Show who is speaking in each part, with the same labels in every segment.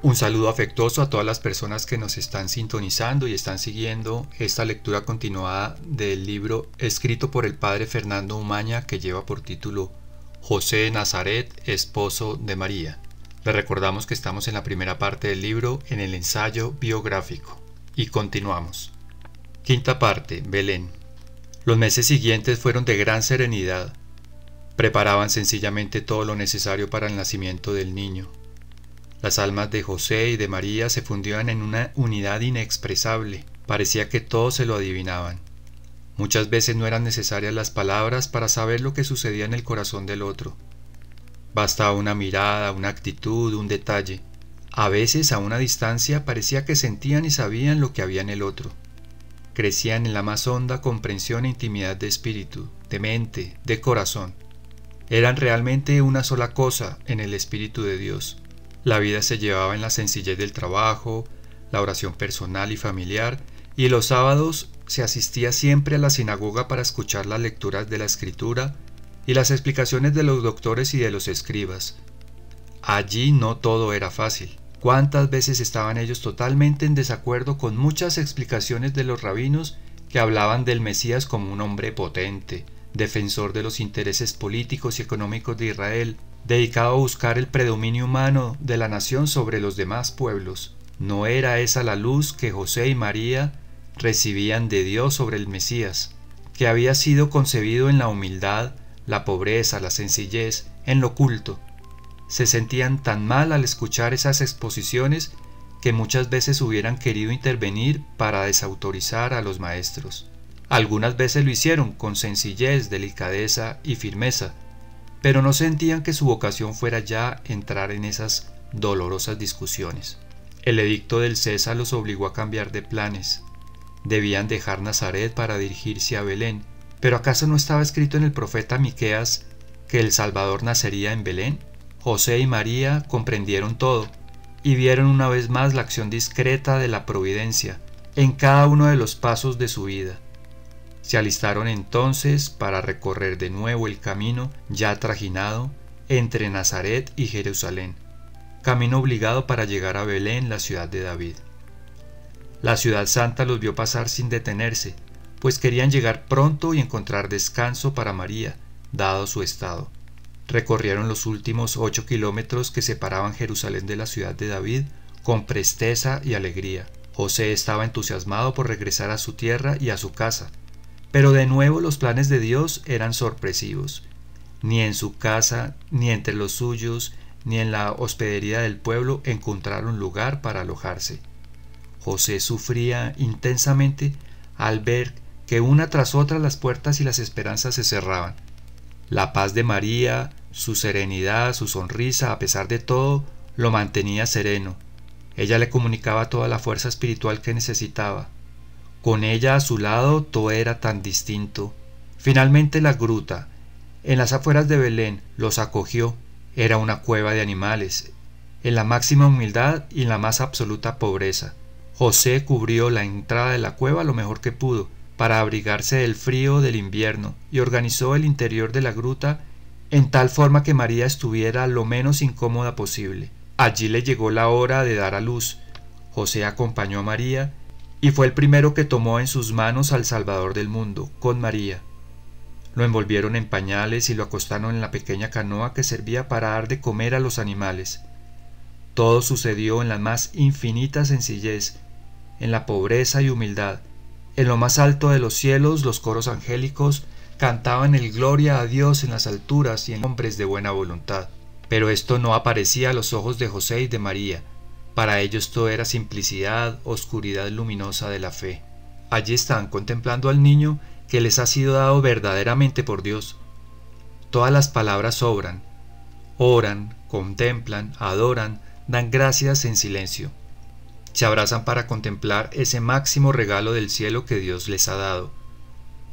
Speaker 1: Un saludo afectuoso a todas las personas que nos están sintonizando y están siguiendo esta lectura continuada del libro escrito por el padre Fernando Umaña, que lleva por título José de Nazaret, esposo de María. Les recordamos que estamos en la primera parte del libro, en el ensayo biográfico. Y continuamos. Quinta parte, Belén. Los meses siguientes fueron de gran serenidad. Preparaban sencillamente todo lo necesario para el nacimiento del niño. Las almas de José y de María se fundían en una unidad inexpresable. Parecía que todos se lo adivinaban. Muchas veces no eran necesarias las palabras para saber lo que sucedía en el corazón del otro. Bastaba una mirada, una actitud, un detalle. A veces, a una distancia, parecía que sentían y sabían lo que había en el otro. Crecían en la más honda comprensión e intimidad de espíritu, de mente, de corazón. Eran realmente una sola cosa en el Espíritu de Dios. La vida se llevaba en la sencillez del trabajo, la oración personal y familiar, y los sábados se asistía siempre a la sinagoga para escuchar las lecturas de la Escritura y las explicaciones de los doctores y de los escribas. Allí no todo era fácil. ¿Cuántas veces estaban ellos totalmente en desacuerdo con muchas explicaciones de los rabinos que hablaban del Mesías como un hombre potente, defensor de los intereses políticos y económicos de Israel, dedicado a buscar el predominio humano de la nación sobre los demás pueblos? ¿No era esa la luz que José y María recibían de Dios sobre el Mesías, que había sido concebido en la humildad, la pobreza, la sencillez, en lo oculto? Se sentían tan mal al escuchar esas exposiciones que muchas veces hubieran querido intervenir para desautorizar a los maestros. Algunas veces lo hicieron con sencillez, delicadeza y firmeza, pero no sentían que su vocación fuera ya entrar en esas dolorosas discusiones. El edicto del César los obligó a cambiar de planes. Debían dejar Nazaret para dirigirse a Belén, pero ¿acaso no estaba escrito en el profeta Miqueas que el Salvador nacería en Belén? José y María comprendieron todo y vieron una vez más la acción discreta de la providencia en cada uno de los pasos de su vida. Se alistaron entonces para recorrer de nuevo el camino ya trajinado entre Nazaret y Jerusalén, camino obligado para llegar a Belén, la ciudad de David. La ciudad santa los vio pasar sin detenerse, pues querían llegar pronto y encontrar descanso para María, dado su estado. Recorrieron los últimos 8 kilómetros que separaban Jerusalén de la ciudad de David con presteza y alegría. José estaba entusiasmado por regresar a su tierra y a su casa, pero de nuevo los planes de Dios eran sorpresivos. Ni en su casa, ni entre los suyos, ni en la hospedería del pueblo encontraron lugar para alojarse. José sufría intensamente al ver que una tras otra las puertas y las esperanzas se cerraban. La paz de María, su serenidad, su sonrisa, a pesar de todo, lo mantenía sereno. Ella le comunicaba toda la fuerza espiritual que necesitaba. Con ella a su lado todo era tan distinto. Finalmente la gruta, en las afueras de Belén, los acogió. Era una cueva de animales, en la máxima humildad y en la más absoluta pobreza. José cubrió la entrada de la cueva lo mejor que pudo, para abrigarse del frío del invierno, y organizó el interior de la gruta en tal forma que María estuviera lo menos incómoda posible. Allí le llegó la hora de dar a luz. José acompañó a María y fue el primero que tomó en sus manos al Salvador del mundo, con María. Lo envolvieron en pañales y lo acostaron en la pequeña canoa que servía para dar de comer a los animales. Todo sucedió en la más infinita sencillez, en la pobreza y humildad. En lo más alto de los cielos los coros angélicos cantaban el gloria a Dios en las alturas y en hombres de buena voluntad. Pero esto no aparecía a los ojos de José y de María. Para ellos todo era simplicidad, oscuridad luminosa de la fe. Allí están contemplando al niño que les ha sido dado verdaderamente por Dios. Todas las palabras sobran. Oran, contemplan, adoran, dan gracias en silencio. Se abrazan para contemplar ese máximo regalo del cielo que Dios les ha dado.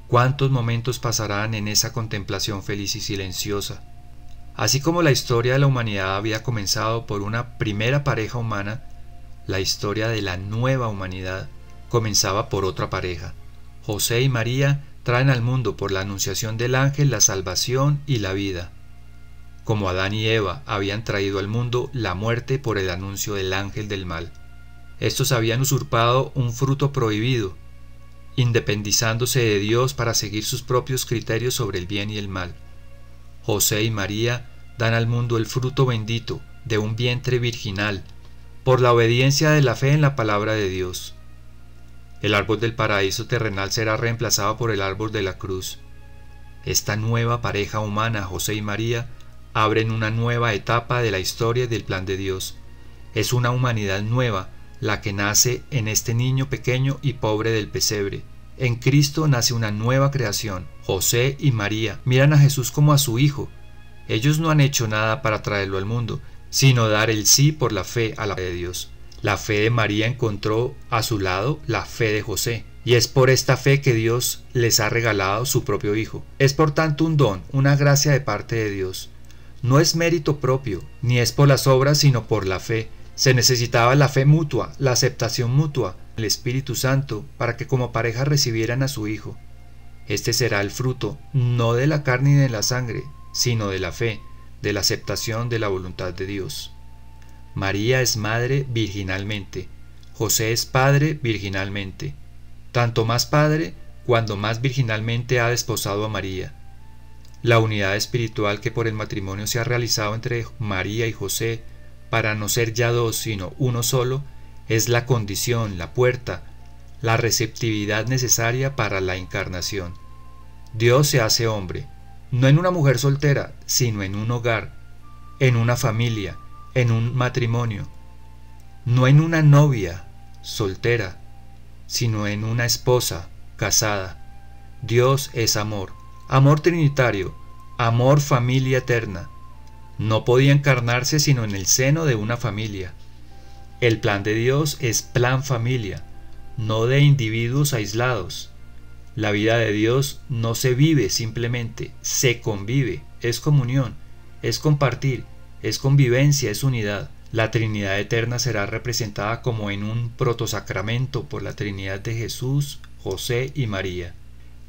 Speaker 1: ¿Cuántos momentos pasarán en esa contemplación feliz y silenciosa? Así como la historia de la humanidad había comenzado por una primera pareja humana, la historia de la nueva humanidad comenzaba por otra pareja. José y María traen al mundo por la anunciación del ángel la salvación y la vida. como Adán y Eva habían traído al mundo la muerte por el anuncio del ángel del mal. Estos habían usurpado un fruto prohibido, independizándose de Dios para seguir sus propios criterios sobre el bien y el mal. José y María dan al mundo el fruto bendito de un vientre virginal, por la obediencia de la fe en la palabra de Dios. El árbol del paraíso terrenal será reemplazado por el árbol de la cruz. Esta nueva pareja humana, José y María, abren una nueva etapa de la historia y del plan de Dios. Es una humanidad nueva la que nace en este niño pequeño y pobre del pesebre. En Cristo nace una nueva creación. José y María miran a Jesús como a su hijo. Ellos no han hecho nada para traerlo al mundo, sino dar el sí por la fe a la fe de Dios. La fe de María encontró a su lado la fe de José, y es por esta fe que Dios les ha regalado su propio Hijo. Es por tanto un don, una gracia de parte de Dios. No es mérito propio, ni es por las obras, sino por la fe. Se necesitaba la fe mutua, la aceptación mutua, el Espíritu Santo, para que como pareja recibieran a su Hijo. Este será el fruto, no de la carne ni de la sangre, sino de la fe, de la aceptación de la voluntad de Dios. María es madre virginalmente, José es padre virginalmente, tanto más padre cuando más virginalmente ha desposado a María. La unidad espiritual que por el matrimonio se ha realizado entre María y José, para no ser ya dos sino uno solo, es la condición, la puerta, la receptividad necesaria para la encarnación. Dios se hace hombre, no en una mujer soltera, sino en un hogar, en una familia, en un matrimonio, no en una novia soltera, sino en una esposa casada. Dios es amor, amor trinitario, amor familia eterna. No podía encarnarse sino en el seno de una familia. El plan de Dios es plan familia, no de individuos aislados. La vida de Dios no se vive simplemente, se convive, es comunión, es compartir, es convivencia, es unidad. La Trinidad eterna será representada como en un protosacramento por la Trinidad de Jesús, José y María.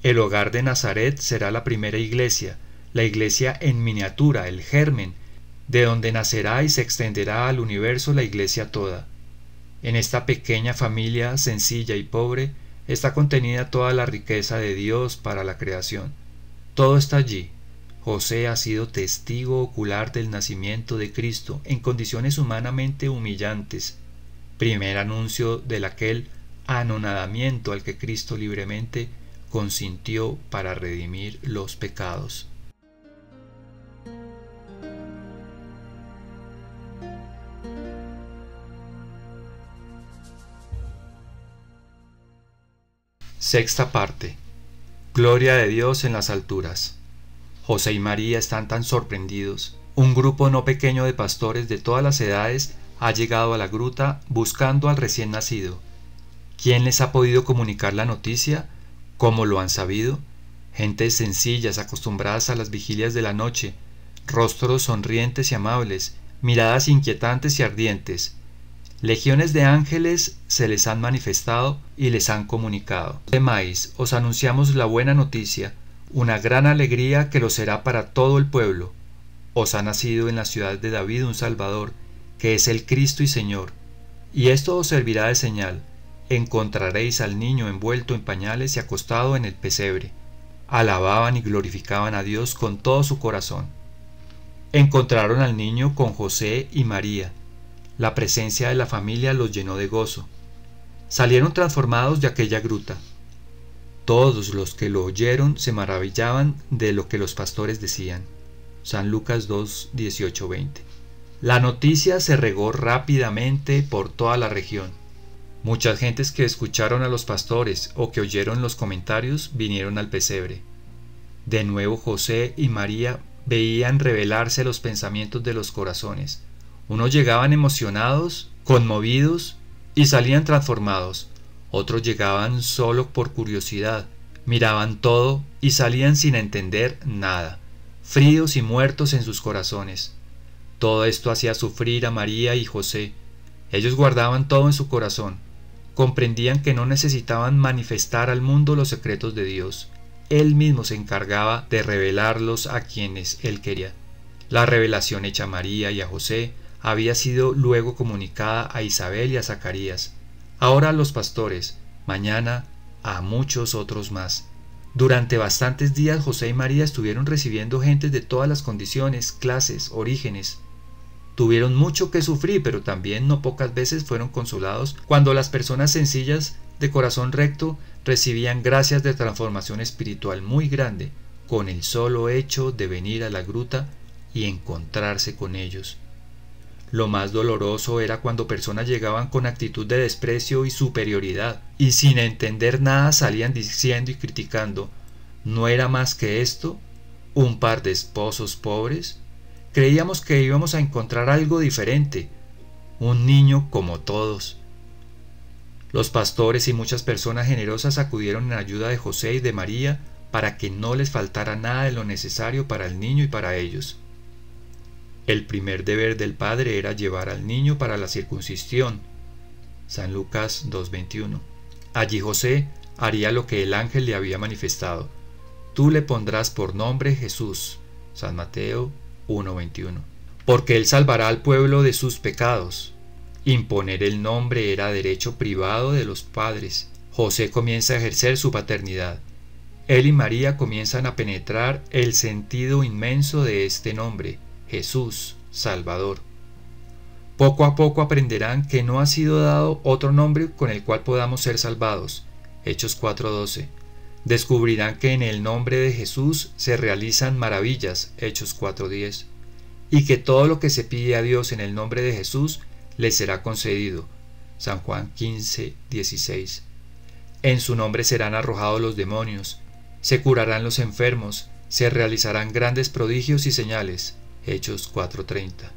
Speaker 1: El hogar de Nazaret será la primera iglesia, la iglesia en miniatura, el germen, de donde nacerá y se extenderá al universo la iglesia toda. En esta pequeña familia sencilla y pobre está contenida toda la riqueza de Dios para la creación. Todo está allí. José ha sido testigo ocular del nacimiento de Cristo en condiciones humanamente humillantes, primer anuncio de aquel anonadamiento al que Cristo libremente consintió para redimir los pecados. Sexta parte. Gloria de Dios en las alturas. José y María están tan sorprendidos. Un grupo no pequeño de pastores de todas las edades ha llegado a la gruta buscando al recién nacido. ¿Quién les ha podido comunicar la noticia? ¿Cómo lo han sabido? Gentes sencillas acostumbradas a las vigilias de la noche, rostros sonrientes y amables, miradas inquietantes y ardientes. Legiones de ángeles se les han manifestado y les han comunicado. Temáis, os anunciamos la buena noticia, una gran alegría que lo será para todo el pueblo. Os ha nacido en la ciudad de David un Salvador, que es el Cristo y Señor. Y esto os servirá de señal: encontraréis al niño envuelto en pañales y acostado en el pesebre. Alababan y glorificaban a Dios con todo su corazón. Encontraron al niño con José y María. La presencia de la familia los llenó de gozo. Salieron transformados de aquella gruta. Todos los que lo oyeron se maravillaban de lo que los pastores decían. San Lucas 2, 18, 20. La noticia se regó rápidamente por toda la región. Muchas gentes que escucharon a los pastores o que oyeron los comentarios vinieron al pesebre. De nuevo José y María veían revelarse los pensamientos de los corazones. Unos llegaban emocionados, conmovidos y salían transformados. Otros llegaban solo por curiosidad, miraban todo y salían sin entender nada, fríos y muertos en sus corazones. Todo esto hacía sufrir a María y José. Ellos guardaban todo en su corazón. Comprendían que no necesitaban manifestar al mundo los secretos de Dios. Él mismo se encargaba de revelarlos a quienes Él quería. La revelación hecha a María y a José había sido luego comunicada a Isabel y a Zacarías, ahora a los pastores, mañana a muchos otros más. Durante bastantes días José y María estuvieron recibiendo gentes de todas las condiciones, clases, orígenes. Tuvieron mucho que sufrir, pero también no pocas veces fueron consolados cuando las personas sencillas de corazón recto recibían gracias de transformación espiritual muy grande con el solo hecho de venir a la gruta y encontrarse con ellos. Lo más doloroso era cuando personas llegaban con actitud de desprecio y superioridad, y sin entender nada salían diciendo y criticando: ¿no era más que esto? ¿Un par de esposos pobres? Creíamos que íbamos a encontrar algo diferente, un niño como todos. Los pastores y muchas personas generosas acudieron en ayuda de José y de María para que no les faltara nada de lo necesario para el niño y para ellos. El primer deber del padre era llevar al niño para la circuncisión. San Lucas 2:21. Allí José haría lo que el ángel le había manifestado. Tú le pondrás por nombre Jesús. San Mateo 1:21. Porque él salvará al pueblo de sus pecados. Imponer el nombre era derecho privado de los padres. José comienza a ejercer su paternidad. Él y María comienzan a penetrar el sentido inmenso de este nombre: Jesús, Salvador. Poco a poco aprenderán que no ha sido dado otro nombre con el cual podamos ser salvados. Hechos 4:12. Descubrirán que en el nombre de Jesús se realizan maravillas. Hechos 4:10. Y que todo lo que se pide a Dios en el nombre de Jesús les será concedido. San Juan 15:16. En su nombre serán arrojados los demonios, se curarán los enfermos, se realizarán grandes prodigios y señales. Hechos 4:30.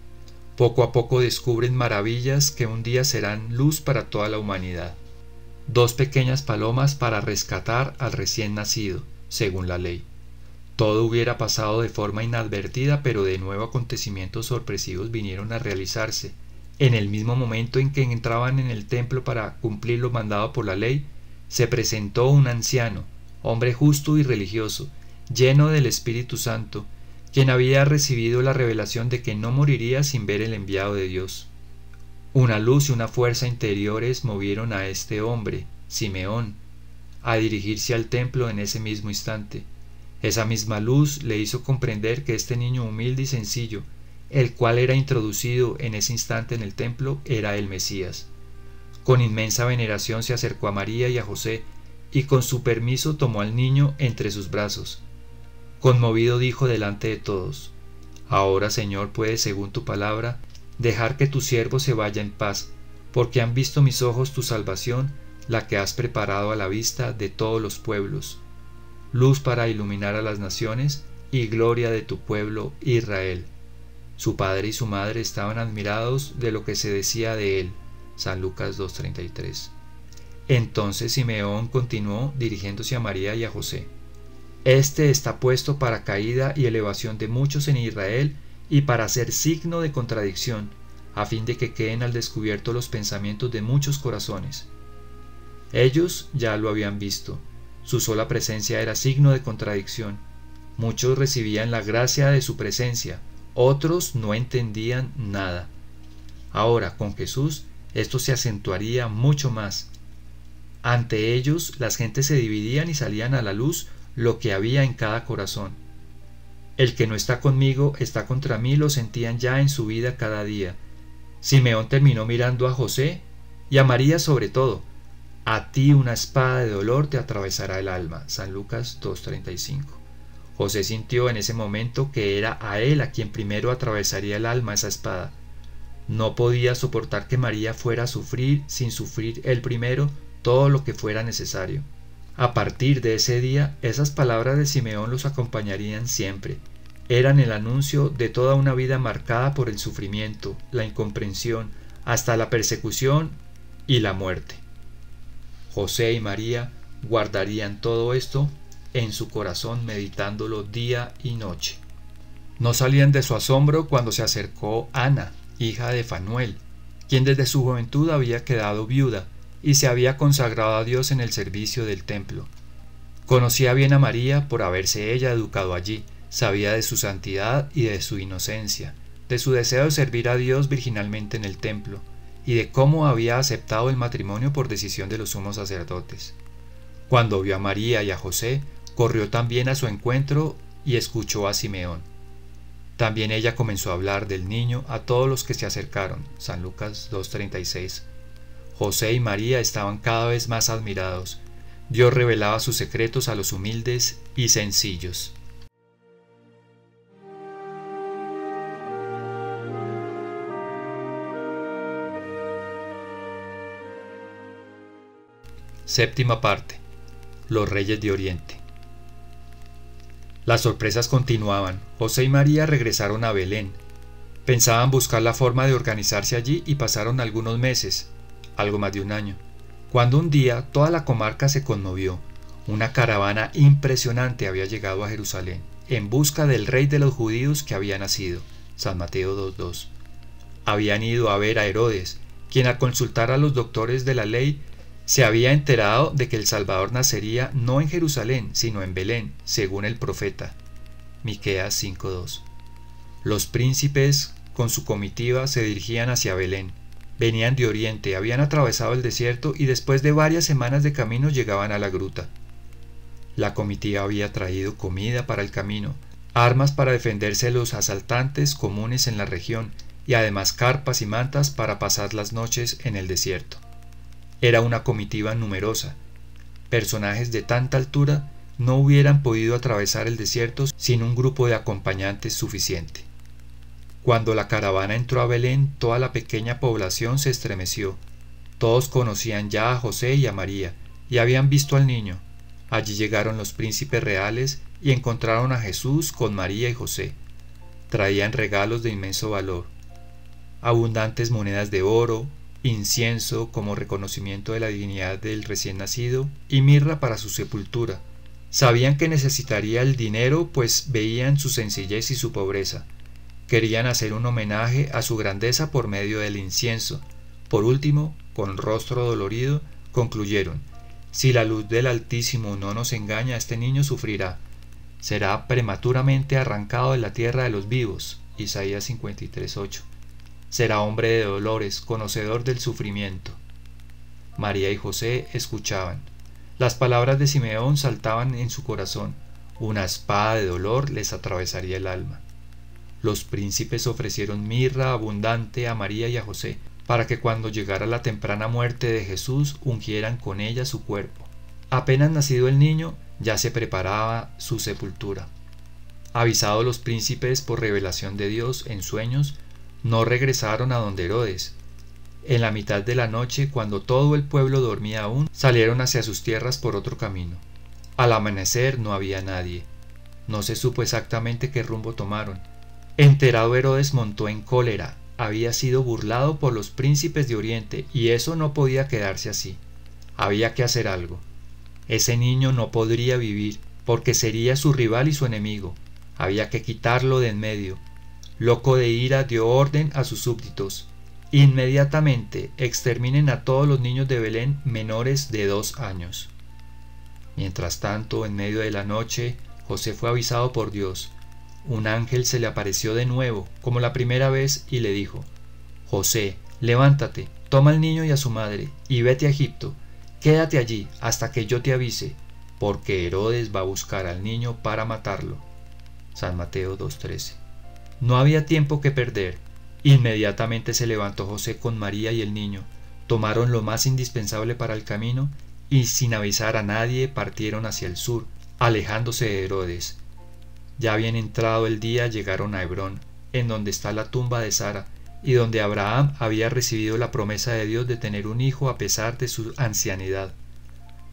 Speaker 1: Poco a poco descubren maravillas que un día serán luz para toda la humanidad. 2 pequeñas palomas para rescatar al recién nacido, según la ley. Todo hubiera pasado de forma inadvertida, pero de nuevo acontecimientos sorpresivos vinieron a realizarse. En el mismo momento en que entraban en el templo para cumplir lo mandado por la ley, se presentó un anciano, hombre justo y religioso, lleno del Espíritu Santo, quien había recibido la revelación de que no moriría sin ver el enviado de Dios. Una luz y una fuerza interiores movieron a este hombre, Simeón, a dirigirse al templo en ese mismo instante. Esa misma luz le hizo comprender que este niño humilde y sencillo, el cual era introducido en ese instante en el templo, era el Mesías. Con inmensa veneración se acercó a María y a José, y con su permiso tomó al niño entre sus brazos. Conmovido dijo delante de todos: Ahora, Señor, puedes, según tu palabra, dejar que tu siervo se vaya en paz, porque han visto mis ojos tu salvación, la que has preparado a la vista de todos los pueblos, luz para iluminar a las naciones y gloria de tu pueblo Israel. Su padre y su madre estaban admirados de lo que se decía de él. San Lucas 2:33. Entonces Simeón continuó dirigiéndose a María y a José: Este está puesto para caída y elevación de muchos en Israel y para ser signo de contradicción, a fin de que queden al descubierto los pensamientos de muchos corazones. Ellos ya lo habían visto. Su sola presencia era signo de contradicción. Muchos recibían la gracia de su presencia, otros no entendían nada. Ahora, con Jesús, esto se acentuaría mucho más. Ante ellos, las gentes se dividían y salían a la luz lo que había en cada corazón. El que no está conmigo está contra mí, lo sentían ya en su vida cada día. Simeón terminó mirando a José y a María sobre todo. A ti una espada de dolor te atravesará el alma. San Lucas 2:35. José sintió en ese momento que era a él a quien primero atravesaría el alma esa espada. No podía soportar que María fuera a sufrir sin sufrir él primero todo lo que fuera necesario. A partir de ese día, esas palabras de Simeón los acompañarían siempre. Eran el anuncio de toda una vida marcada por el sufrimiento, la incomprensión, hasta la persecución y la muerte. José y María guardarían todo esto en su corazón, meditándolo día y noche. No salían de su asombro cuando se acercó Ana, hija de Fanuel, quien desde su juventud había quedado viuda y se había consagrado a Dios en el servicio del templo. Conocía bien a María por haberse ella educado allí, Sabía de su santidad y de su inocencia, de su deseo de servir a Dios virginalmente en el templo, y de cómo había aceptado el matrimonio por decisión de los sumos sacerdotes. Cuando vio a María y a José, corrió también a su encuentro y escuchó a Simeón. También ella comenzó a hablar del niño a todos los que se acercaron. San Lucas 2:36. José y María estaban cada vez más admirados. Dios revelaba sus secretos a los humildes y sencillos. Séptima parte. Los Reyes de Oriente. Las sorpresas continuaban. José y María regresaron a Belén. Pensaban buscar la forma de organizarse allí y pasaron algunos meses, algo más de un año, cuando un día toda la comarca se conmovió. Una caravana impresionante había llegado a Jerusalén, en busca del rey de los judíos que había nacido. San Mateo 2:2. Habían ido a ver a Herodes, quien al consultar a los doctores de la ley se había enterado de que el Salvador nacería no en Jerusalén, sino en Belén, según el profeta. Miqueas 5:2. Los príncipes, con su comitiva, se dirigían hacia Belén. Venían de Oriente, habían atravesado el desierto y después de varias semanas de camino llegaban a la gruta. La comitiva había traído comida para el camino, armas para defenderse de los asaltantes comunes en la región y además carpas y mantas para pasar las noches en el desierto. Era una comitiva numerosa. Personajes de tanta altura no hubieran podido atravesar el desierto sin un grupo de acompañantes suficiente. Cuando la caravana entró a Belén, toda la pequeña población se estremeció. Todos conocían ya a José y a María, y habían visto al niño. Allí llegaron los príncipes reales y encontraron a Jesús con María y José. Traían regalos de inmenso valor: abundantes monedas de oro, incienso como reconocimiento de la dignidad del recién nacido y mirra para su sepultura. Sabían que necesitaría el dinero, pues veían su sencillez y su pobreza. Querían hacer un homenaje a su grandeza por medio del incienso. Por último, con rostro dolorido, concluyeron: si la luz del Altísimo no nos engaña, este niño sufrirá. Será prematuramente arrancado de la tierra de los vivos. Isaías 53:8. Será hombre de dolores, conocedor del sufrimiento. María y José escuchaban. Las palabras de Simeón saltaban en su corazón. Una espada de dolor les atravesaría el alma. Los príncipes ofrecieron mirra abundante a María y a José, para que cuando llegara la temprana muerte de Jesús ungieran con ella su cuerpo. Apenas nacido el niño, ya se preparaba su sepultura. Avisados los príncipes por revelación de Dios en sueños, no regresaron a donde Herodes. En la mitad de la noche, cuando todo el pueblo dormía aún, salieron hacia sus tierras por otro camino. Al amanecer no había nadie. No se supo exactamente qué rumbo tomaron. Enterado Herodes montó en cólera. Había sido burlado por los príncipes de Oriente y eso no podía quedarse así. Había que hacer algo. Ese niño no podría vivir, porque sería su rival y su enemigo. Había que quitarlo de en medio. Loco de ira, dio orden a sus súbditos: inmediatamente exterminen a todos los niños de Belén menores de 2 años. Mientras tanto, en medio de la noche, José fue avisado por Dios. Un ángel se le apareció de nuevo, como la primera vez, y le dijo: José, levántate, toma al niño y a su madre, y vete a Egipto. Quédate allí hasta que yo te avise, porque Herodes va a buscar al niño para matarlo. San Mateo 2:13. No había tiempo que perder. Inmediatamente se levantó José con María y el niño, tomaron lo más indispensable para el camino y sin avisar a nadie partieron hacia el sur, alejándose de Herodes. Ya bien entrado el día llegaron a Hebrón, en donde está la tumba de Sara, y donde Abraham había recibido la promesa de Dios de tener un hijo a pesar de su ancianidad.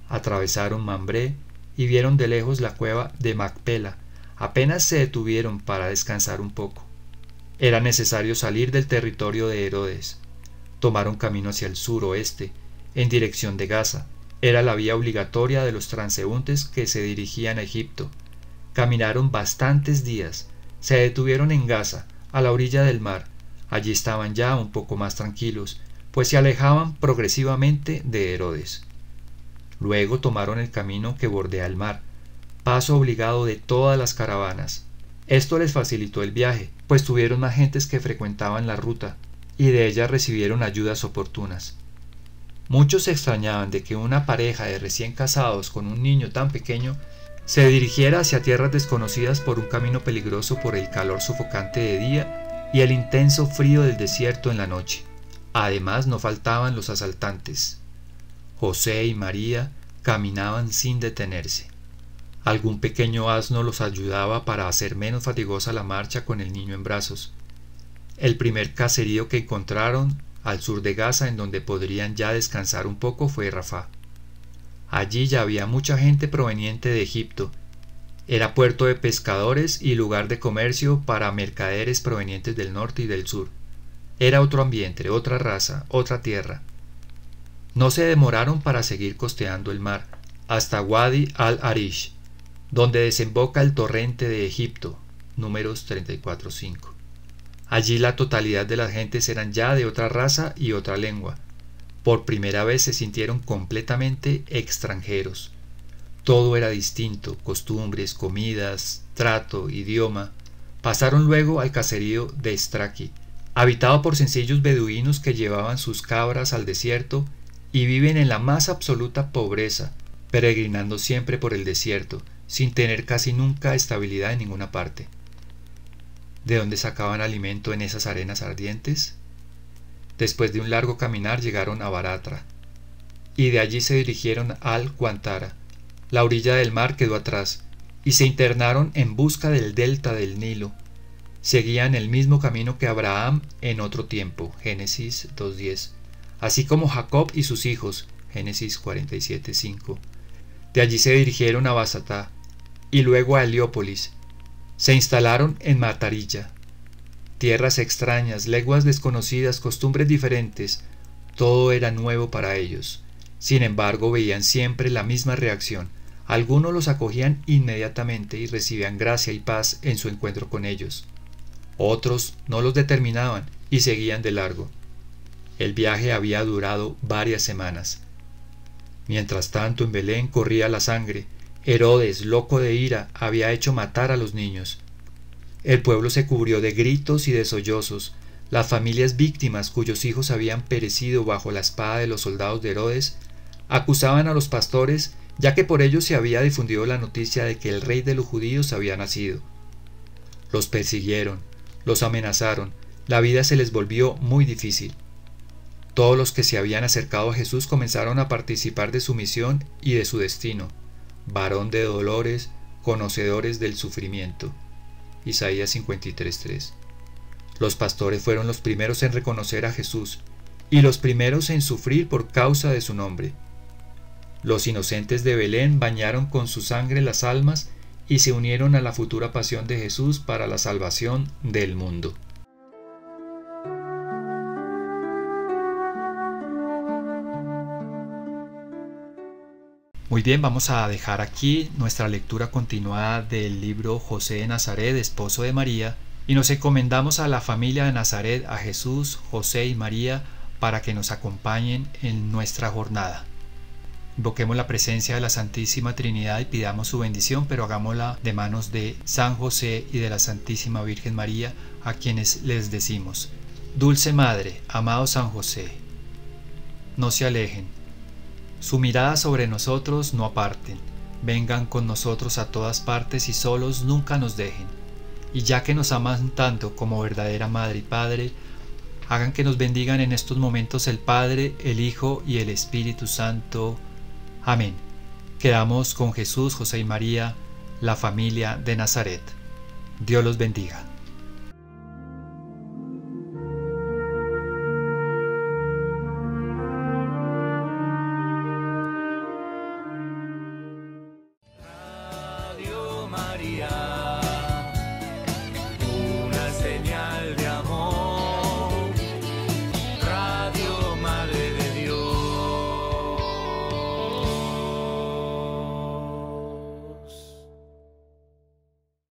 Speaker 1: Atravesaron Mambré y vieron de lejos la cueva de Macpela. Apenas se detuvieron para descansar un poco. Era necesario salir del territorio de Herodes. Tomaron camino hacia el suroeste, en dirección de Gaza. Era la vía obligatoria de los transeúntes que se dirigían a Egipto. Caminaron bastantes días. Se detuvieron en Gaza, a la orilla del mar. Allí estaban ya un poco más tranquilos, pues se alejaban progresivamente de Herodes. Luego tomaron el camino que bordea el mar, paso obligado de todas las caravanas. Esto les facilitó el viaje, pues tuvieron más gentes que frecuentaban la ruta, y de ellas recibieron ayudas oportunas. Muchos se extrañaban de que una pareja de recién casados con un niño tan pequeño se dirigiera hacia tierras desconocidas por un camino peligroso por el calor sofocante de día y el intenso frío del desierto en la noche. Además, no faltaban los asaltantes. José y María caminaban sin detenerse. Algún pequeño asno los ayudaba para hacer menos fatigosa la marcha con el niño en brazos. El primer caserío que encontraron al sur de Gaza en donde podrían ya descansar un poco fue Rafah. Allí ya había mucha gente proveniente de Egipto. Era puerto de pescadores y lugar de comercio para mercaderes provenientes del norte y del sur. Era otro ambiente, otra raza, otra tierra. No se demoraron para seguir costeando el mar, hasta Wadi al-Arish, donde desemboca el torrente de Egipto, Números 34:5. Allí la totalidad de las gentes eran ya de otra raza y otra lengua. Por primera vez se sintieron completamente extranjeros. Todo era distinto, costumbres, comidas, trato, idioma. Pasaron luego al caserío de Straki, habitado por sencillos beduinos que llevaban sus cabras al desierto y viven en la más absoluta pobreza, peregrinando siempre por el desierto, sin tener casi nunca estabilidad en ninguna parte. ¿De dónde sacaban alimento en esas arenas ardientes? Después de un largo caminar llegaron a Baratra, y de allí se dirigieron al Qantara. La orilla del mar quedó atrás, y se internaron en busca del delta del Nilo. Seguían el mismo camino que Abraham en otro tiempo, Génesis 2:10, así como Jacob y sus hijos, Génesis 47:5. De allí se dirigieron a Basatá, y luego a Heliópolis. Se instalaron en Matarilla. Tierras extrañas, leguas desconocidas, costumbres diferentes, todo era nuevo para ellos. Sin embargo, veían siempre la misma reacción. Algunos los acogían inmediatamente y recibían gracia y paz en su encuentro con ellos. Otros no los determinaban y seguían de largo. El viaje había durado varias semanas. Mientras tanto, en Belén corría la sangre. Herodes, loco de ira, había hecho matar a los niños. El pueblo se cubrió de gritos y de sollozos. Las familias víctimas cuyos hijos habían perecido bajo la espada de los soldados de Herodes acusaban a los pastores, ya que por ellos se había difundido la noticia de que el rey de los judíos había nacido. Los persiguieron, los amenazaron, la vida se les volvió muy difícil. Todos los que se habían acercado a Jesús comenzaron a participar de su misión y de su destino. Varón de dolores, conocedores del sufrimiento. Isaías 53:3. Los pastores fueron los primeros en reconocer a Jesús y los primeros en sufrir por causa de su nombre. Los inocentes de Belén bañaron con su sangre las almas y se unieron a la futura pasión de Jesús para la salvación del mundo. Muy bien, vamos a dejar aquí nuestra lectura continuada del libro José de Nazaret, esposo de María, y nos encomendamos a la familia de Nazaret, a Jesús, José y María, para que nos acompañen en nuestra jornada. Invoquemos la presencia de la Santísima Trinidad y pidamos su bendición, pero hagámosla de manos de San José y de la Santísima Virgen María, a quienes les decimos: Dulce Madre, amado San José, no se alejen, su mirada sobre nosotros no aparten, vengan con nosotros a todas partes y solos nunca nos dejen. Y ya que nos aman tanto como verdadera Madre y Padre, hagan que nos bendigan en estos momentos el Padre, el Hijo y el Espíritu Santo. Amén. Quedamos con Jesús, José y María, la familia de Nazaret. Dios los bendiga.